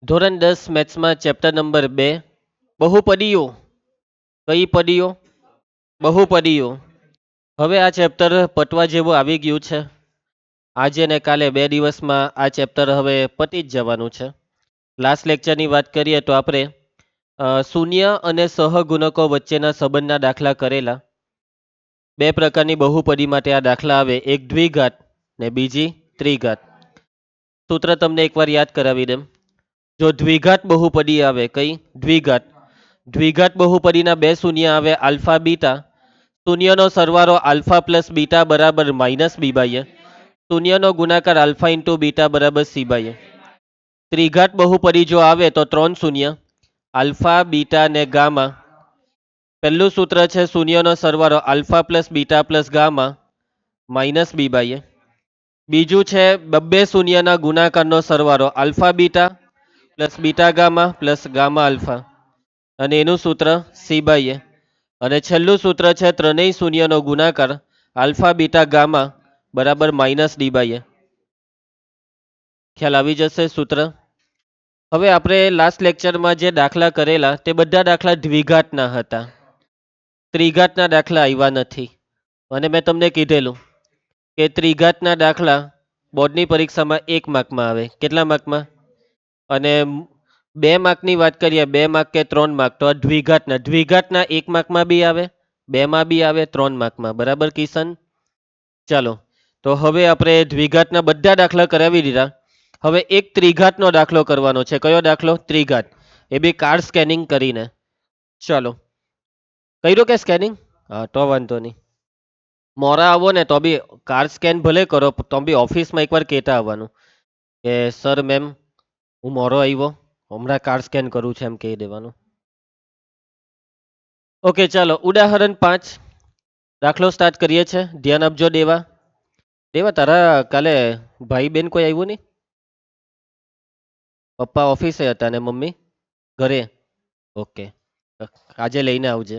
ધોરણ 10 મેથ્સમાં chapter number 2 બહુપદીઓ. કઈ પદીઓ? બહુપદીઓ. હવે આ ચેપ્ટર પતવા જેવું આવી ગયું છે. આજે ને કાલે 2 દિવસમાં આ ચેપ્ટર હવે પતી જ જવાનું છે. લાસ્ટ લેક્ચરની વાત કરીએ તો આપણે શૂન્ય અને સહગુણકો વચ્ચેના સંબંધના દાખલા કરેલા. 2 પ્રકારની બહુપદી માટે આ દાખલા આવે, એક દ્વિઘાત ને બીજી ત્રિઘાત. સૂત્ર તમને એકવાર યાદ કરાવી દઉં. જો દ્વિઘાત બહુપદી આવે, કઈ દ્વિઘાત બહુપદીના 2 શૂન્ય આવે આલ્ફા બીટા. શૂન્યનો સરવાળો આલ્ફા પ્લસ બીટા બરાબર માઇનસ બી બાય. શૂન્યનો ગુણાકાર આલ્ફા ઇન્ટુ બીટા બરાબર સી બાય. ત્રિઘાત બહુપદી જો આવે તો 3 શૂન્ય આલ્ફા બીટા ને ગામા. પહેલું સૂત્ર છે શૂન્યનો સરવાળો alpha plus beta plus gamma minus B by. બીજું છે બબ્બે શૂન્યના ગુણાકારનો સરવાળો alpha beta plus beta gamma plus gamma alpha, અને એનું સૂત્ર સી બાય. અને છેલ્લું સૂત્ર છે ત્રણેય શૂન્યનો ગુણાકાર આલ્ફા બીટા ગામા બરાબર માઇનસ ડી બાય. ખ્યાલ આવી જશે સૂત્ર. હવે આપણે લાસ્ટ લેક્ચરમાં જે દાખલા કરેલા તે બધા દાખલા દ્વિઘાતના હતા. ત્રિઘાતના દાખલા આવ્યા નથી. અને મેં તમને કીધેલું કે ત્રિઘાતના દાખલા બોર્ડની પરીક્ષામાં 1 માર્કમાં આવે. કેટલા માર્કમાં? અને 2 માર્કની વાત કરીએ, 2 માર્ક કે 3 માર્ક, તો દ્વિઘાતના 1 માર્કમાં બી આવે, 2 માં બી આવે, 3 માર્કમાં. બરાબર કિશન? ચાલો, તો હવે આપણે દ્વિઘાતના બધા દાખલા કરાવી દીધા. હવે એક ત્રિઘાતનો દાખલો કરવાનો છે. કયો દાખલો? ત્રિઘાત. એ બી કાર્ડ સ્કેનિંગ કરીને. ચાલો, કર્યું કે સ્કેનિંગ? હા, તો વાંધો નહીં. મોરા આવો ને તો બી કાર્ડ સ્કેન ભલે કરો, તો બી ઓફિસમાં એકવાર કહેતા આવવાનું કે સર મેમ હું મોરો આવ્યો, હમણાં કાર્ડ સ્કેન કરું છે, એમ કહી દેવાનું. ઓકે, ચાલો ઉદાહરણ 5 દાખલો સ્ટાર્ટ કરીએ છીએ. ધ્યાન આપજો. દેવા, તારા કાલે ભાઈ બેન કોઈ આવ્યું નહીં? પપ્પા ઓફિસે હતા ને મમ્મી ઘરે? ઓકે, આજે લઈને આવજે.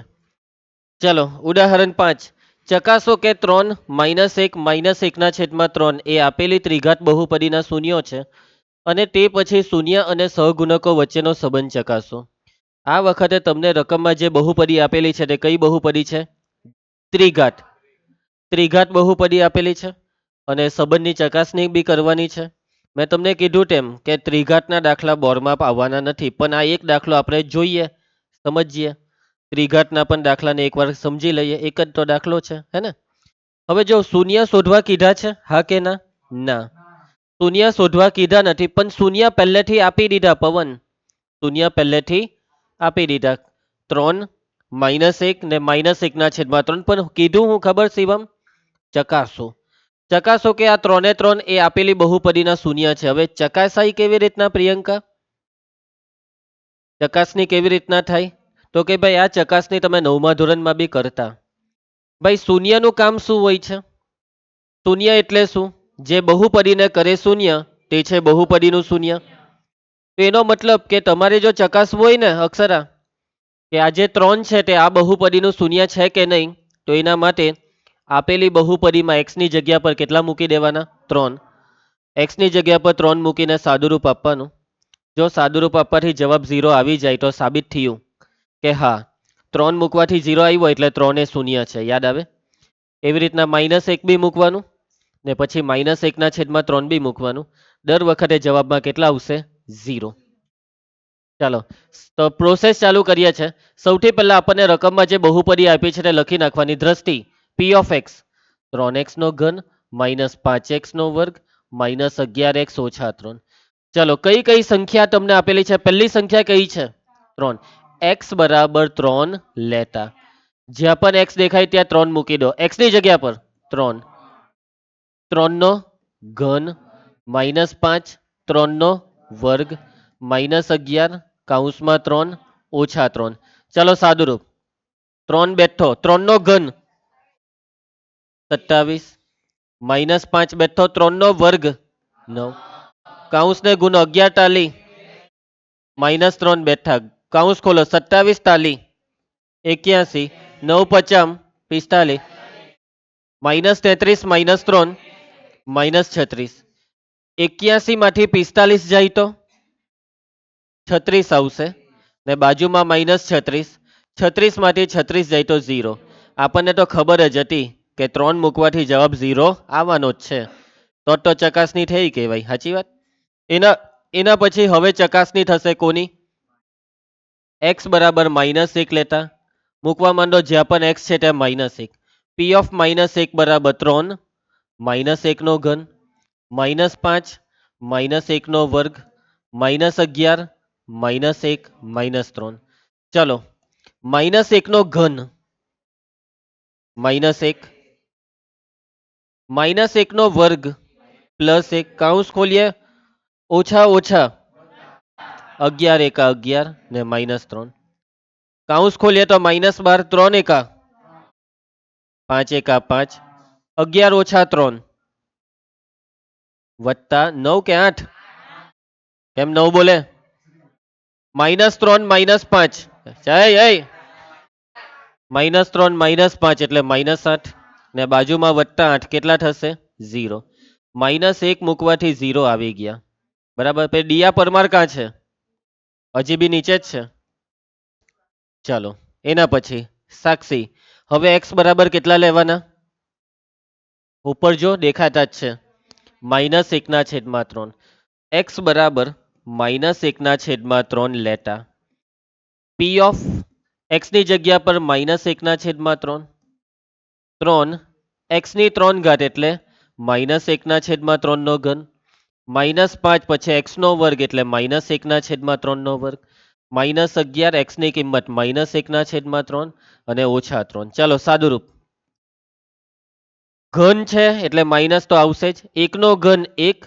ચાલો ઉદાહરણ 5. ચકાસો કે 3 -1 -1 છેદમાં 3 એ આપેલી ત્રિઘાત બહુપદીના શૂન્યો છે, અને તે પછી શૂન્ય અને સહગુણકો વચ્ચેનો સંબંધ ચકાસો. આ વખતે તમને રકમમાં જે બહુપદી આપેલી છે તે કઈ બહુપદી છે? ત્રિઘાત બહુપદી આપેલી છે, અને સંબંધની ચકાસણી બી કરવાની છે. મેં તમને કીધું તેમ કે ત્રિઘાતના દાખલા બોર્ડમાં આવવાના નથી, પણ આ એક દાખલો આપણે જોઈએ, સમજીએ. ત્રિઘાતના પણ દાખલાને એકવાર સમજી લઈએ. એક જ તો દાખલો છે, હે ને? હવે જો શૂન્ય શોધવા કીધા છે, હા કે ના? ના, શૂન્ય શોધવા કીધા નથી, પણ શૂન્ય પહેલેથી આપી દીધા. પવન, શૂન્ય પહેલેથી આપી દીધા. 3 -1 ને -1 છેદમાં 3. પણ કીધું હું ખબર શિવમ? ચકાસો. ચકાસો કે આ 3 એ 3 એ આપેલી બહુપદીના શૂન્ય છે. હવે ચકાસાઈ કેવી રીતના પ્રિયંકા? ચકાસણી કેવી રીતના થાય? તો કે ભાઈ આ ચકાસણી તમે 9મા ધોરણમાં બી કરતા. ભાઈ શૂન્યનું કામ શું હોય છે? શૂન્ય એટલે શું? જે બહુપદીને કરે શૂન્ય તે છે બહુપદીનું શૂન્ય. તો એનો મતલબ કે તમારે જો ચકાસવું હોય ને અક્ષરા, કે આ જે 3 છે તે આ બહુપદીનું શૂન્ય છે કે નહીં, તો એના માટે આપેલી બહુપદીમાં x ની જગ્યા પર કેટલા મૂકી દેવાના? 3. x ની જગ્યા પર 3 મૂકીને સાદુરૂપ આપવાનું. જો સાદુરૂપ આપવાથી જવાબ 0 આવી જાય તો સાબિત થયું કે હા, 3 મૂકવાથી 0 આવ્યો એટલે 3 એ શૂન્ય છે. યાદ આવે? એવી રીતના -1 બી મૂકવાનું, ને પછી -1 છેદમાં 3 બી મૂકવાનું. દર વખતે જવાબમાં કેટલા આવશે? 0. ચાલો, તો પ્રોસેસ ચાલુ કરીએ છીએ. સૌથી પહેલા આપણને રકમમાં જે બહુપદી આપી છે તે લખી નાખવાની. દ્રષ્ટિ p of x 3x નો ઘન -5x નો વર્ગ -11x - 3. ચલો, કઈ કઈ સંખ્યા તમને આપેલી છે? પહેલી સંખ્યા કઈ છે? 3. x બરાબર 3 લેતા જ્યાં પણ x દેખાય ત્યાં 3 મૂકી દો. x ની જગ્યા પર 3. 3 નો ઘન -5, 3 નો વર્ગ -11 કૌંસમાં 3 - 3. ચાલો સાદુરૂપ. 3 બેઠો, 3 નો ઘન 27, -5 બેઠો, 3 નો વર્ગ 9, કૌંસ ને ગુનો 11 તાલી -3 બેઠા, કૌંસ ખોલો 27 તાલી 81, 9 પચામ 45, -33 -3 -36. 81 માંથી 45 જાય તો 36 આવશે ને બાજુમાં -36. 36 માંથી 36 જાય તો 0. આપણને તો ખબર જ હતી કે 3 મૂકવાથી જવાબ 0 આવવાનો જ છે. તો ચકાસણી થઈ કહેવાય. સાચી વાત. એના એના પછી હવે ચકાસણી થશે કોની? x બરાબર -1 લેતા મૂકવા માંડો, જ્યાં પણ x છે ત્યાં -1. p ઓફ -1 બરાબર 3 -1 નો ઘન -5 -1 નો વર્ગ -11 -1 -3. ચલો, -1 નો ઘન -1 -1 નો વર્ગ +1 કૌંસ ખોલીએ ઓછા ઓછા 11 એકા 11 ને -3 કૌંસ ખોલીએ તો -12 3 એકા 5 એકા 5 11 ઓછા 3 વત્તા 9 કે 8? કેમ 9 બોલે? -3 -5 -3 -5 એટલે -8 ને બાજુમાં +8 કેટલા થશે? 0. -1 મૂકવાથી 0 આવી ગયા. બરાબર. પછી ડિયા પરમાર કાં છે? હજી બી નીચે જ છે. ચાલો, એના પછી સાક્ષી. હવે x બરાબર કેટલા લેવાના? ઉપર જો દેખાતા જ છે, -1/3. x બરાબર -1/3 લેતા p ઓફ x ની જગ્યા પર -1/3 3 x ની 3 ઘાત એટલે -1/3 નો ઘન -5 પછી x નો વર્ગ એટલે -1/3 નો વર્ગ -11 x ની કિંમત -1/3 અને ઓછા 3. ચાલો સાદુરૂપ. ઘન છે એટલે માઇનસ તો આવશે જ. 1 નો ઘન 1,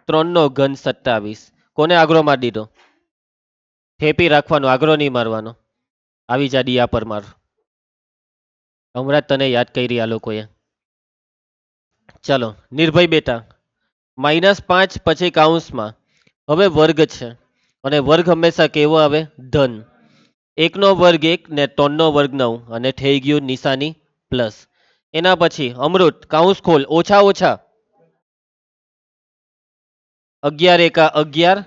3 નો ઘન 27. કોને આગ્રો મારી દીધો? થેપી રાખવાનો, આગ્રો નહીં મારવાનો. આવી જા ડિયા પરમાર. હમણાં જ તને યાદ કરી આ લોકોએ. ચલો નિર્ભય બેટા, -5 પછી કૌંસમાં હવે વર્ગ છે અને વર્ગ હંમેશા કેવો આવે? ધન. 1 નો વર્ગ 1 ને 3 નો વર્ગ 9 અને થઈ ગયું નિશાની પ્લસ. એના પછી અમૃત કૌંસ ખોલ ઓછા ઓછા 11 એકા 11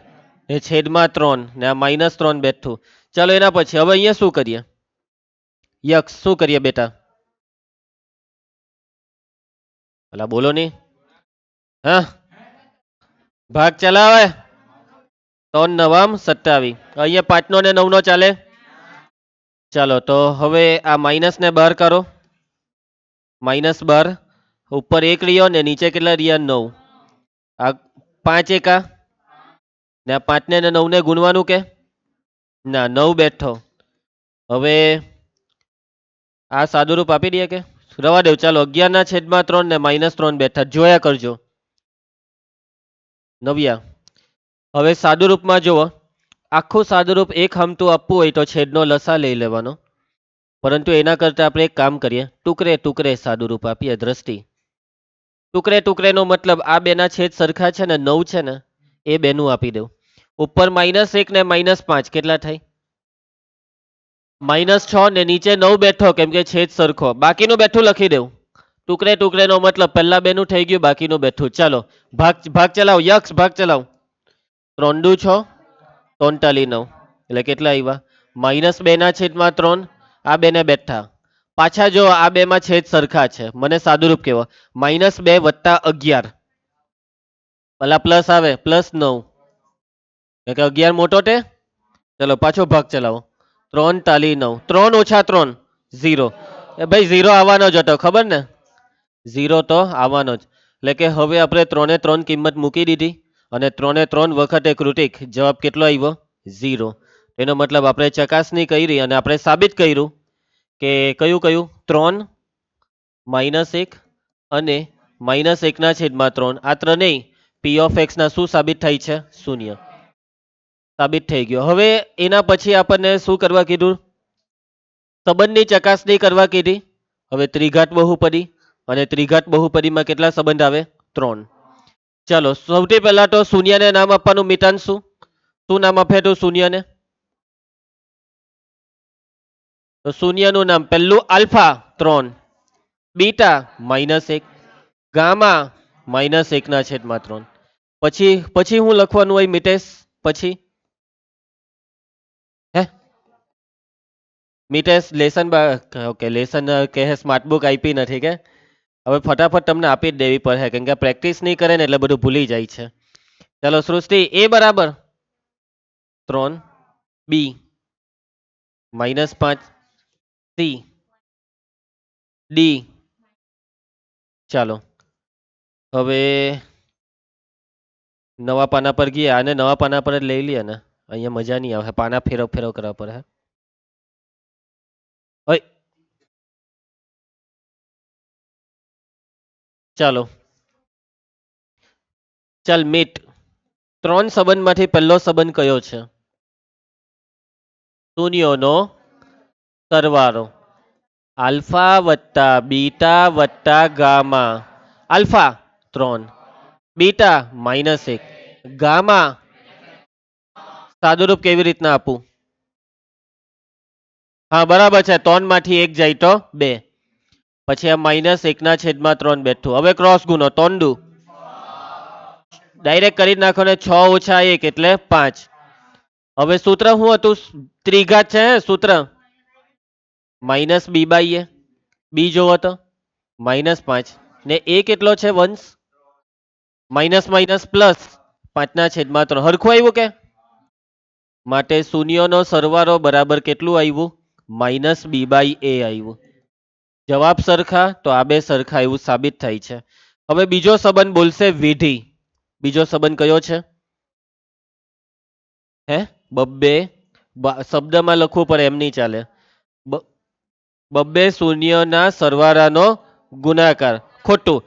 ને છેદમાં 3 ને આ -3 બેઠું. ચાલો એના પછી હવે અહીંયા શું કરીએ? યક્ષ શું કરીએ બેટા? ભલા બોલો નહીં. હા, ભાગ ચલાવે. 3 નવામ 27. અહીંયા 5 નો ને 9 નો ચાલે. ચાલો તો હવે આ માઇનસ ને બહાર કરો. -12 ઉપર 1 રહ્યો ને નીચે કેટલા રહ્યા? 9. આ 5 એકા ને આ 5 ને 9 ને ગુણવાનું કે ના? 9 બેઠો. હવે આ સાદુરૂપ આપી દે કે રવા દેવ. ચાલો 11/3 ને -3 બેઠા જોયા કરજો નવ્યા. હવે સાદુરૂપમાં જુઓ, આખું સાદુરૂપ એક હમતું આપવું હોય તો છેદનો લસા લઈ લેવાનો, પરંતુ એના કરતા આપણે એક કામ કરીએ, ટુકડે ટુકડે સાદુરૂપ આપીએ. દ્રષ્ટિ ટુકડે ટુકડેનો મતલબ આ બેના છેદ સરખા છે ને 9 છે ને એ બેનું આપી દઉં. ઉપર -1 ને -5 કેટલા થાય? -6 ને નીચે 9 બેઠો કેમ કે છેદ સરખો. બાકીનું બેઠું લખી દેવું. ટુકડે ટુકડે નો મતલબ પહેલા બેનું થઈ ગયું, બાકીનું બેઠું. ચાલો ભાગ ભાગ ચલાવ. યક્ષ ભાગ ચલાવ. 3 દુ 6 39 એટલે કેટલા આવ્યા? -2/3. આ બે ને બેઠા પાછા જો આ બે માં છેદ સરખા છે. મને સાદુરૂપ કેવો? -2 + 11 ભલા પ્લસ આવે +9 કે 11 મોટો તે. ચલો પાછો ભાગ ચલાવો. 3 - 9 3 - 3 0. એ ભાઈ 0 આવવાનો જ હતો, ખબર ને? 0 તો આવવાનો જ. એટલે કે હવે આપણે 3 કિંમત મૂકી દીધી અને 3 વખત એક કૃતિક જવાબ કેટલો આવ્યો? 0. એનો મતલબ આપણે ચકાસણી કરી અને આપણે સાબિત કર્યું કે કયું કયું? 3 -1 અને -1/3 આ ત્રણેય p ઓફ x ના શું સાબિત થાય છે? શૂન્ય સાબિત થઈ ગયો. હવે એના પછી આપણને શું કરવા કીધું? સંબંધની ચકાસણી કરવા કીધી. હવે ત્રિઘાત બહુપદી અને ત્રિઘાત બહુપદીમાં કેટલા સંબંધ આવે? 3. ચાલો સૌથી પહેલા તો શૂન્યને નામ આપવાનું. મિતાંશુ શું નામ આપે તું શૂન્યને? તો શૂન્યનું નામ પહેલું આલ્ફા 3, બીટા -1, ગામા -1/3. પછી પછી હું લખવાનું હોય મિતેશ? પછી મિટેશ લેસન ઓકે લેસન કે સ્માર્ટ બુક આપી નથી કે હવે ફટાફટ તમને આપી જ દેવી પડે કેમ કે પ્રેક્ટિસ નહીં કરે ને એટલે બધું ભૂલી જાય છે. ચાલો સૃષ્ટિ એ બરાબર 3 બી -5 સી ડી. ચાલો હવે નવા પાના પર ગયા અને નવા પાના પર જ લઈ લઈએ ને અહીંયા મજા નહીં આવે પાના ફેરવ ફેરવ કરવા પડે. ઓય ચાલો ચાલ મીટ 3 સંબંધમાંથી પહેલો સંબંધ કયો છે? શૂન્યોનો સરવાળો આલ્ફા વત્તા બીટા વત્તા ગામા. આલ્ફા 3 બીટા -1 ગામા સાદુરૂપ કેવી રીતના આપું? હા બરાબર છે 3 માંથી 1 જાય તો 2 પછી આ -1/3 બેઠું. હવે ક્રોસ ગુનો 3 દુ ડાયરેક્ટ કરી જ નાખો ને 6 ઓછા 1 એટલે 5. હવે સૂત્ર શું હતું? ત્રિઘાત છે સૂત્ર -b/a બી જોવો તો -5 ને a કેટલો છે વંશ માઇનસ માઇનસ પ્લસ 5/3 હરખું આવ્યું કે માટે શૂન્યનો સરવાળો બરાબર કેટલું આવ્યું -b/a આવ્યું. જવાબ સરખા તો આ બે સરખા એવું સાબિત થાય છે. હવે બીજો સંબંધ બોલશે વિધિ. બીજો સંબંધ કયો છે? હે બબ્બે શબ્દમાં લખવું પડે એમ નહીં ચાલે. બબ્બે શૂન્યના સરવાળાનો ગુણાકાર. ખોટું.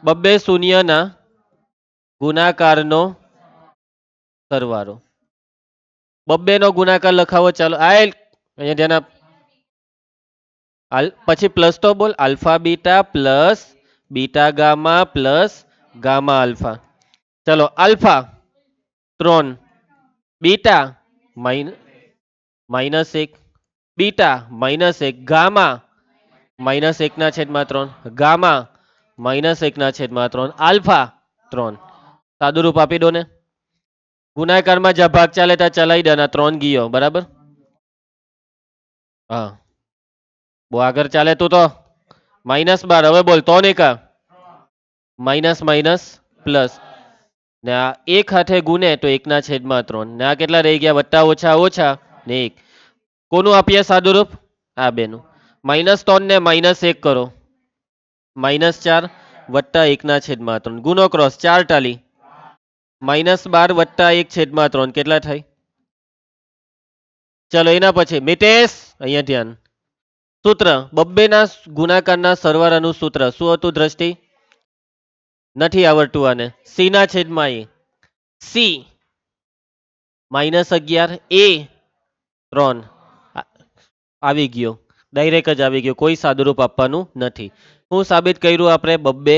બબ્બે શૂન્યના ગુણાકારનો સરવાળો. બબ્બે નો ગુણાકાર લખાવો. ચાલો અહીંયા ધ્યાન આપ. પછી પ્લસ તો બોલ alpha beta plus beta gamma plus gamma alpha. ચલો alpha 3 beta -1 beta -1 gamma -1/3 gamma -1/3 alpha 3. સાદુરૂપ આપી દો ને ગુણાકારમાં જ્યાં ભાગ ચાલે ત્યાં ચલાવી દેના 3 ગયો બરાબર. હા બહુ આગળ ચાલે તું તો -12. હવે બોલ તો નહીં કા માઇનસ માઇનસ પ્લસ ને આ એક હાથે ગુને તો 1/3 ને આ કેટલા રહી ગયા વત્તા ઓછા ઓછા ને 1. કોનું આપીએ સાદુરૂપ? આ બેનું. -3 ને -1 કરો -4 વત્તા 1/3 ગુનો ક્રોસ 4 ટાલી -12 વત્તા 1/3 કેટલા થાય? ચલો એના પછી મિતેશ અહીંયા ધ્યાન. સૂત્ર બબ્બેના ગુણાકારના સરવાળાનું સૂત્ર શું હતું દ્રષ્ટિ? નથી આવડતું આને. સી ના છેદમાં એ સી -11 એ 3 આવી ગયો ડાયરેક્ટ જ આવી ગયો કોઈ સાદુરૂપ આપવાનું નથી. હું સાબિત કર્યું આપણે બબ્બે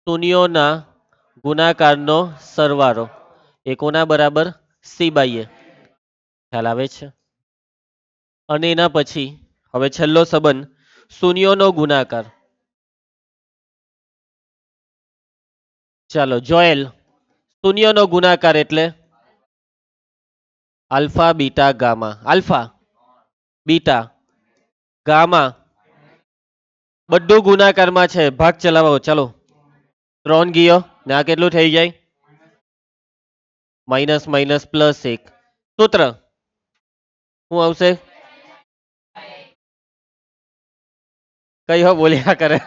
શૂન્યોના ગુણાકારનો સરવાળો એ કોના બરાબર? c/a. ખ્યાલ આવે છે? અને એના પછી હવે છેલ્લો સંબંધ શૂન્યોનો ગુણાકાર. ચાલો જોયેલ શૂન્યનો ગુણાકાર એટલે alpha beta gamma. Alpha beta gamma બધું ગુણાકારમાં છે. ભાગ ચલાવો ચાલો 3 ગયો ને આ કેટલું થઈ જાય -+1 સૂત્ર શું આવશે? કઈ હો બોલ્યા કરે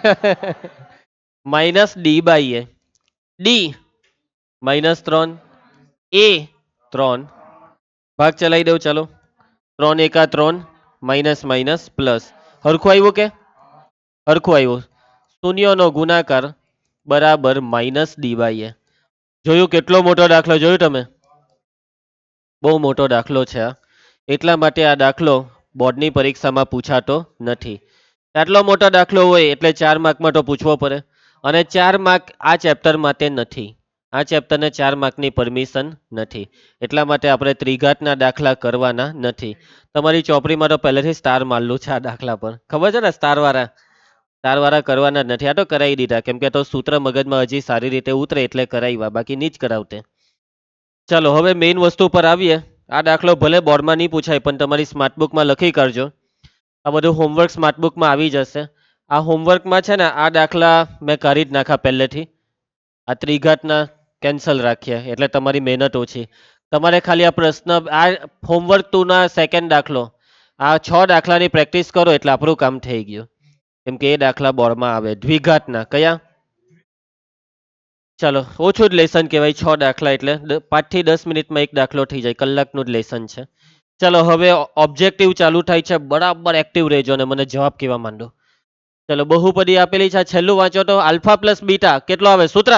-d/a ડી -3 એ 3 ભાગ ચલાવી દઉં ચાલો 3 એકા 3 માઇનસ માઇનસ પ્લસ હરખું આવ્યું કે હરખું આવ્યું. શૂન્યનો ગુણાકાર બરાબર -d/a. જોયું કેટલો મોટો દાખલો જોયું તમે? બહુ મોટો દાખલો છે આ. એટલા માટે આ દાખલો બોર્ડની પરીક્ષામાં પૂછાતો નથી. આટલો મોટો દાખલો હોય એટલે 4 માર્કમાં તો પૂછવો પડે અને 4 માર્ક આ ચેપ્ટર માટે નથી. આ ચેપ્ટરને 4 માર્કની પરમિશન નથી. એટલા માટે આપણે ત્રિઘાતના દાખલા કરવાના નથી. તમારી ચોપડીમાં તો પહેલેથી સ્ટાર મારેલું છે આ દાખલા પર ખબર છે ને સ્ટાર વાળા કરવાના જ નથી. આ તો કરાવી દીધા કેમ કે તો સૂત્ર મગજમાં હજી સારી રીતે ઉતરે એટલે કરાવ્યા બાકી નહીં જ કરાવતે. ચાલો હવે મેઇન વસ્તુ પર આવીએ. આ દાખલો ભલે બોર્ડમાં નહીં પૂછાય પણ તમારી સ્માર્ટ બુકમાં લખી કરજો. આ બધું હોમવર્ક સ્માર્ટ બુકમાં આવી જશે. આ હોમવર્કમાં છે ને આ દાખલા મેં કરી જ નાખા પહેલેથી. આ ત્રિઘાતના કેન્સલ રાખ્યા એટલે તમારી મહેનત ઓછી. તમારે ખાલી આ પ્રશ્ન આ હોમવર્ક 2 ના સેકન્ડ દાખલો આ 6 દાખલાની પ્રેક્ટિસ કરો એટલે આપણું કામ થઈ ગયું. કેમ કે એ દાખલા બોર્ડમાં આવે દ્વિઘાતના કયા. ચાલો ઓછું જ લેસન કહેવાય 6 દાખલા એટલે 5 થી 10 મિનિટમાં એક દાખલો થઈ જાય, કલાકનું જ લેસન છે. ચલો હવે ઓબ્જેક્ટિવ ચાલુ થાય છે, બરાબર એક્ટિવ રહેજો અને મને જવાબ કેવા માંડો. ચલો બહુપદી આપેલી છે, છેલ્લું વાંચો તો આલ્ફા પ્લસ બીટા કેટલો આવે સૂત્ર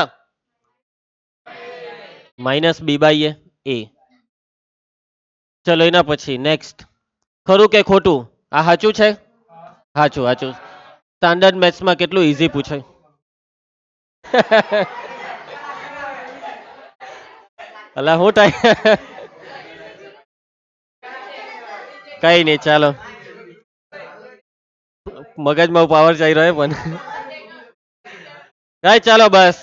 માઇનસ બી બાય એ. ચલો એના પછી નેક્સ્ટ ખરું કે ખોટું આ સાચું છે. સાચું સાચું. સ્ટાન્ડર્ડ મેથ્સમાં કેટલું ઈઝી પૂછાય. અલા હું થાય. કઈ નહીં ચાલો મગજમાં પાવર ચાલી રહ્યો પણ કઈ ચાલો બસ.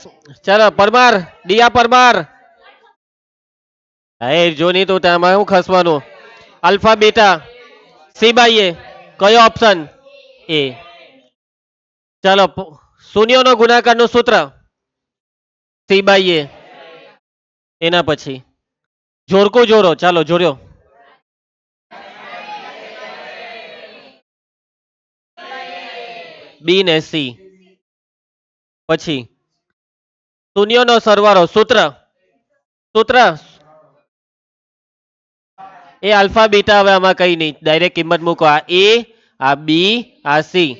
ચાલો પરમાર દિયા પરમાર. હા જો નહીં તો તેમાં શું ખસવાનું. અલ્ફા બીટા સી બાય એ કયો ઓપ્શન એ. ચાલો શૂન્યનો ગુણાકારનું સૂત્ર સી બાય એ. એના પછી જોડકો જોડો ચાલો જોડ્યો. બી ને સી. પછી શૂન્યનો સરવાળો સૂત્ર સૂત્ર એ આલ્ફા બીટા. હવે આમાં કઈ નહીં ડાયરેક્ટ કિંમત મૂકો. આ એ આ બી આ સી.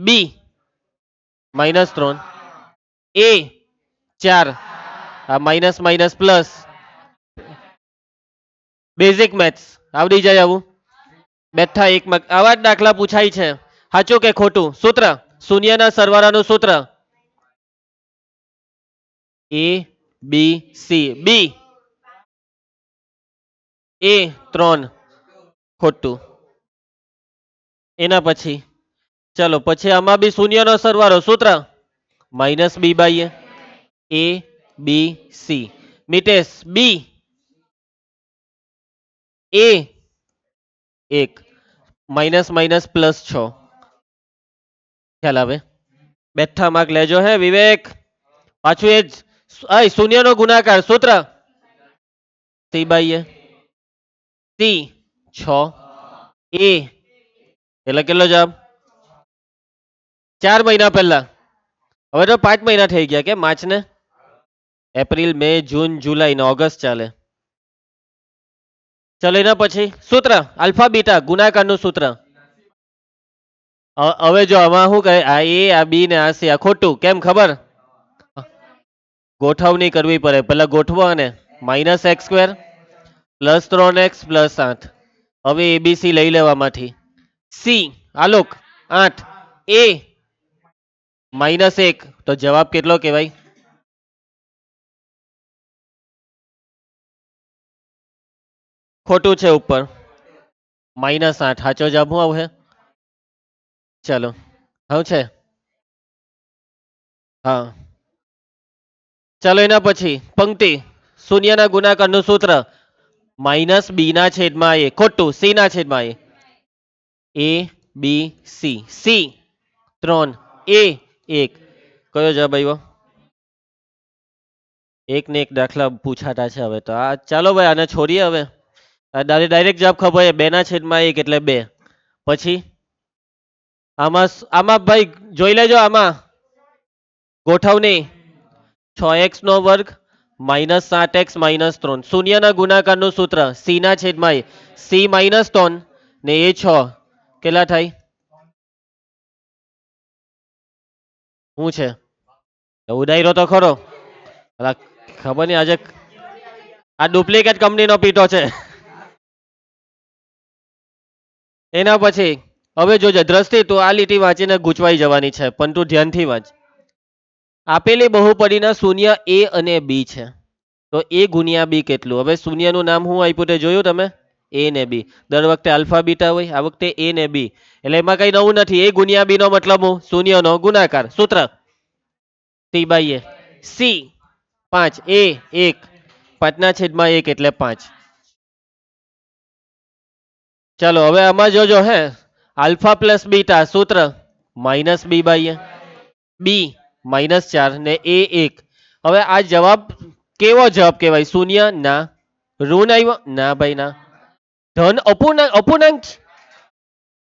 બી -3 એ 4 આ minus minus plus. Basic maths આવડી જાય આવું. બેઠા એક આવા જ દાખલા પૂછાય છે. સાચું કે ખોટું સૂત્ર શૂન્યના સરવાળાનું સૂત્ર એ બી સી. બી એ 3 ખોટું. એના પછી ચલો પછી આમાં બી શૂન્યનો સરવાળો સૂત્ર minus B by A B C. Mitesh B A 1 minus minus plus 6. ખ્યાલ આવે. બેઠા માર્ક લેજો હે વિવેક. પાછું એ જ શૂન્યનો ગુણાકાર સૂત્ર સી બાય સી 6 એ એટલે કેટલો જવાબ 4 મહિના પહેલા. હવે તો 5 મહિના થઈ ગયા કે માર્ચ ને એપ્રિલ મે જૂન જુલાઈ ને ઓગસ્ટ ચાલે. ચલો એના પછી સૂત્ર આલ્ફા બીટા ગુણાકારનું સૂત્ર. હવે જો આમાં શું કહે આ એ આ બી ને આ સી આ ખોટું કેમ ખબર. ગોઠવણી કરવી પડે પેલા ગોઠવો અને -x² +3x +8. હવે એબીસી લઈ લેવામાંથી સી આલોક 8 એ -1 તો જવાબ કેટલો કહેવાય. ખોટું છે ઉપર -8 સાચો જવાબ શું આવશે. ચલો હવે છે હા. ચાલો એના પછી પંક્તિ શૂન્યના ગુણાકારનું સૂત્ર માઇનસ બી ના છેદમાં એ ખોટું સી ના છેદમાં એ બી સી. સી 3 એ 1 કયો જવાબ આવ્યો. એક ને એક દાખલા પૂછાતા છે હવે તો. આ ચાલો ભાઈ આને છોડીએ હવે. ડાયરેક્ટ જવાબ ખબર 2 ના છેદમાં 1 એટલે 2. પછી આમાં આમાં ભાઈ જોઈ લેજો આમાં ગોઠવણી 6x² -7x -3 શૂન્યના ગુણાકારનું સૂત્ર સી ના છેદમાં સી -3 ને એ 6 કેટલા થાય. શું છે ઉડાયરો તો ખરો. ખબર નહીં આજે આ ડુપ્લિકેટ કંપનીનો પીટો છે. એના પછી હવે જોજે દ્રષ્ટિ તો આ લીટી વાંચીને ગૂંચવાઈ જવાની છે પણ તું ધ્યાનથી વાંચ. આપેલી બહુપદીના શૂન્ય એ અને બી છે તો એ ગુણ્યા બી કેટલું. હવે શૂન્યનું નામ શું આપ્યું તે જોયું તમે એ ને બી. દર વખતે આલ્ફા બીટા હોય આ વખતે એ ને બી એટલે એમાં કઈ નવું નથી. એ ગુણ્યા બી નો મતલબ હું શૂન્યનો ગુણાકાર સૂત્ર સી બાય સી 5 એ 1 5 ના છેદમાં 1 એટલે 5. ચાલો હવે આમાં જોજો હે, આલ્ફા પ્લસ બીટા સૂત્ર માઇનસ બી બાય બી -4 ને એ 1. હવે આ જવાબ કેવો જવાબ કહેવાય? શૂન્ય? ના. ઋણ આવ્યો? ના ભાઈ ના. ધન અપૂર્ણાંક? અપૂર્ણાંક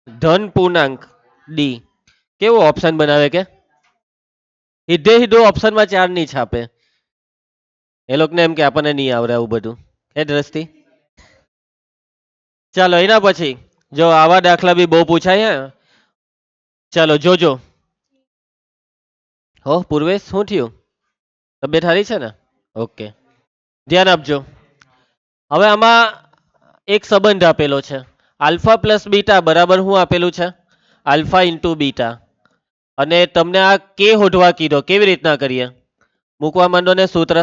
ધન પૂર્ણાંક ડી. કેવો ઓપ્શન બનાવે કે સીધે સીધો ઓપ્શનમાં 4 નહીં છાપે. એ લોકોને એમ કે આપણને નહીં આવડે આવું બધું એ દ્રષ્ટિ. ચાલો એના પછી જો આવા દાખલા બી બહુ પૂછાય હે. ચાલો જોજો. હો પૂર્વેશ શું થયું? તબિયત સારી છે ને? ઓકે, ધ્યાન આપજો. હવે આમાં એક સંબંધ આપેલો છે, આલ્ફા પ્લસ બીટા બરાબર શું આપેલું છે? Alpha into beta. અને તમને આ કે હોધવા કીધો, કેવી રીતના કરીએ? મૂકવા માંડો ને સૂત્ર.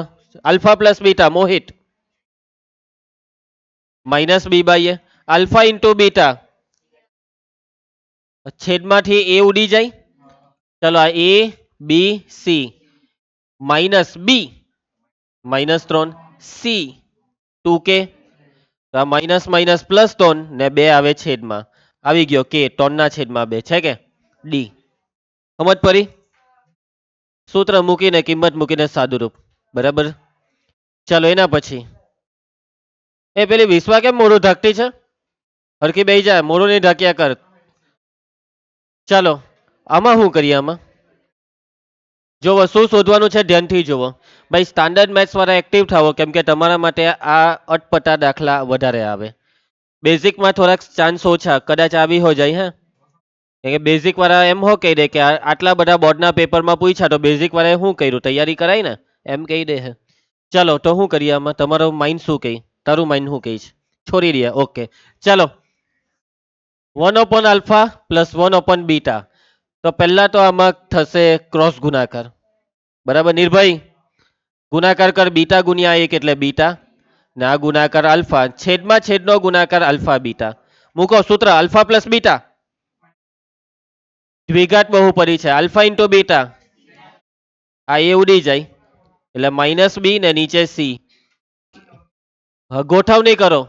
Alpha plus beta Mohit minus B by alpha into beta છેદમાંથી એ ઉડી જાય. ચલો આ A B C minus B -3 C 2k. આ માઇનસ માઇનસ પ્લસ 3 ને 2 આવે છેદમાં. આવી ગયો કે 3 ના છેદમાં 2 છે કે ડી. સમજ પડી? સૂત્ર મૂકીને કિંમત મૂકીને સાદુરૂપ. બરાબર. ચાલો એના પછી એ પેલી વિશ્વા કેમ મોઢું ઢાંકતી છે? હરખી બેહી જાય, મોઢું નહીં ઢાંક્યા કર. ચાલો આમાં શું કરીએ? આમાં જોવો શું શોધવાનું છે, ધ્યાનથી જોવો. ભાઈ સ્ટાન્ડર્ડ મેથ્સ વાળા એક્ટિવ થાવો, કેમ કે તમારા માટે આ અટપટા દાખલા વધારે આવે. બેઝિકમાં થોડાક ચાન્સ ઓછા, કદાચ આવી હો જાય. હે કે બેઝિક વાળા એમ હો કહી દે કે આટલા બધા બોર્ડના પેપરમાં પૂછ્યા તો બેઝિક વાળાએ શું કર્યું, તૈયારી કરાય ને એમ કહી દે હે. ચાલો તો શું કરીએ આમાં? તમારો માઇન્ડ શું કહે? તારું માઇન્ડ શું કહીશ? છોડી દે. ઓકે ચાલો 1/α પ્લસ 1/β. તો પહેલા તો આમાં થશે ક્રોસ ગુણાકાર. બરાબર નિર્ભય? ગુણાકાર કર બીટા ગુણ્યા 1 એટલે બીટા, ને આ ગુણાકાર આલ્ફા, છેદમાં છેદનો ગુણાકાર આલ્ફા બીટા. મૂકો સૂત્ર આલ્ફા પ્લસ બીટા દ્વિઘાત બહુપદી છે. આલ્ફા ઇન્ટુ બીટા આ એ ઉડી જાય એટલે માઇનસ બી ને નીચે સી. ગોઠવણી કરો.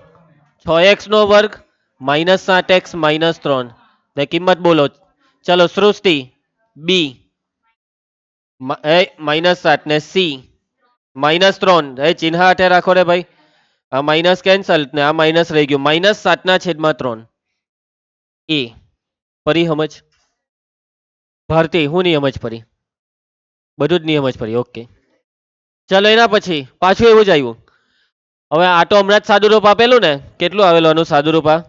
6x નો વર્ગ -7x -3 ને કિંમત બોલો. ચલો સૃષ્ટિ બી -7 ને સી -3. એ ચિહ્ન હાથે રાખો રે ભાઈ. આ માઇનસ કેન્સલ ને આ માઇનસ રહી ગયું. -7 ના છેદમાં 3 એ. પરી સમજ? ભારતી હું નહીં સમજ પડી? બધું જ નિયમ જ પડી. ઓકે ચાલો એના પછી પાછું એવું જ આવ્યું. હવે આ તો હમણાં જ સાદુરૂપ આપેલું ને, કેટલું આવેલું આનું સાદુરૂપ? આ